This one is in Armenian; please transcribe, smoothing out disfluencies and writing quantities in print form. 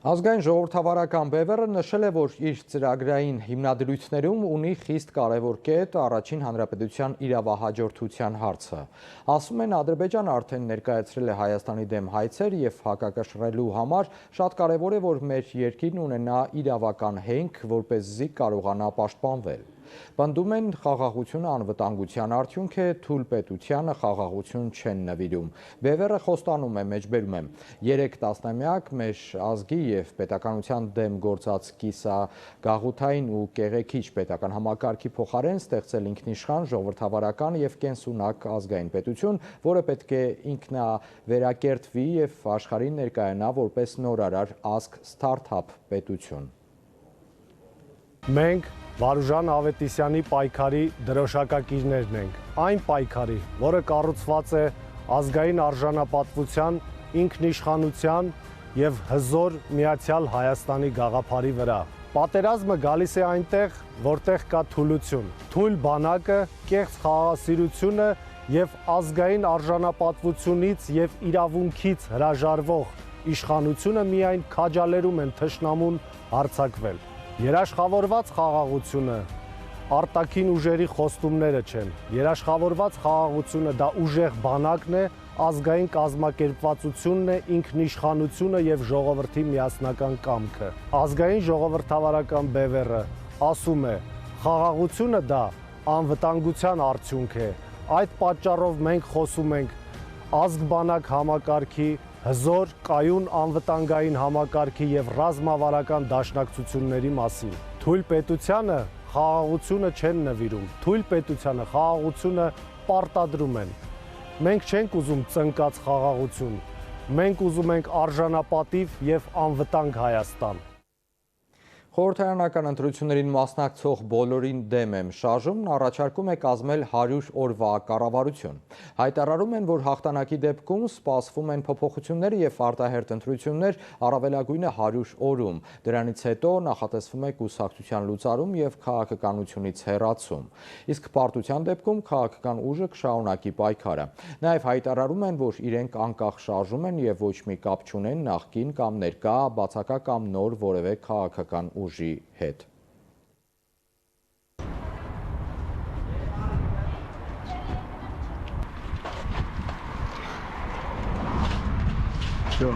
Ազգային ժողովրդավարական բևեռը նշել է, որ իր ծրագրային հիմնադրույթներում ունի խիստ կարևոր կետ առաջին հանրապետության իրավահաջորդության հարցը։ Ասում են, Ադրբեջանը արդեն ներկայացրել է Հայաստանի դեմ հայցեր և հակակշռելու համար շատ կարևոր է, որ մեր երկիրն ունենա իրավական հենք, որպեսզի կարողանա պաշտպանվել։ Պնդում են, խաղաղությունը անվտանգության արդյունք է, թույլ պետությանը խաղաղություն չեն նվիրում։ Բևեռը խոստանում է, մեջբերում է. 3 տասնամյակ մեր ազգի և պետականության դեմ գործած կիսագաղութային ու կեղեքիչ պետական համակարգի փոխարեն ստեղծել ինքնիշխան, ժողովրդավարական և կենսունակ ազգային պետություն, որը պետք է ինքնավերակերտվի և աշխարհին ներկայանա որպես նորարար ազգ ստարթափ պետություն։ Մենք Վարուժան Ավետիսյանի պայքարի դրոշակակիրներն ենք, այն պայքարի, որը կառուցված է ազգային արժանապատվության, ինքնիշխանության և հզոր միացյալ Հայաստանի գաղափարի վրա։ Պատերազմը գալիս է այնտեղ, որտեղ կա թուլություն, թույլ բանակը, կեղծ խաղաղասիրությունը և ազգային արժանապատվությունից և իրավունքից հրաժարվող իշխանությունը միայն քաջալերում են թշնամուն հարձակվել։ Երաշխավորված խաղաղությունը արտաքին ուժերի խոստումները չեն, երաշխավորված խաղաղությունը դա ուժեղ բանակն է, ազգային կազմակերպվածությունն է, ինքնիշխանությունը և ժողովրդի միասնական կամքը։ Ազգային ժողովրդավարական բևեռը ասում է, խաղաղությունը դա անվտանգության արդյունք է, այդ պատճառով մենք խոսում ենք ազգ-բանակ համակարգի, հզոր, կայուն անվտանգային համակարգի և ռազմավարական դաշնակցությունների մասին։ Թույլ պետությանը խաղաղությունը չեն նվիրում, թույլ պետությանը խաղաղությունը պարտադրում են։ Մենք չենք ուզում ծնկած խաղաղություն, մենք ուզում ենք արժանապատիվ և անվտանգ Հայաստան։ Խորհրդարանական ընտրություններին մասնակցող բոլորին դեմ եմ շարժումն առաջարկում է կազմել 100 օրվա կառավարություն։ Հայտարարում են, որ հաղթանակի դեպքում սպասվում են փոփոխություններ և արտահերթ ընտրություններ առավելագույնը 100 օրում։ Դրանից հետո նախատեսվում է կուսակցության լուծարում և քաղաքականությունից հեռացում։ Իսկ պարտության դեպքում քաղաքական ուժը կշարունակի պայքարը։ Նաև հայտարարում են, որ իրենք անկախ շարժում են և ոչ մի կապ չունեն նախկին կամ ներկա, բացակա կամ նոր որևէ քաղաքական ուժի հետ։ Все,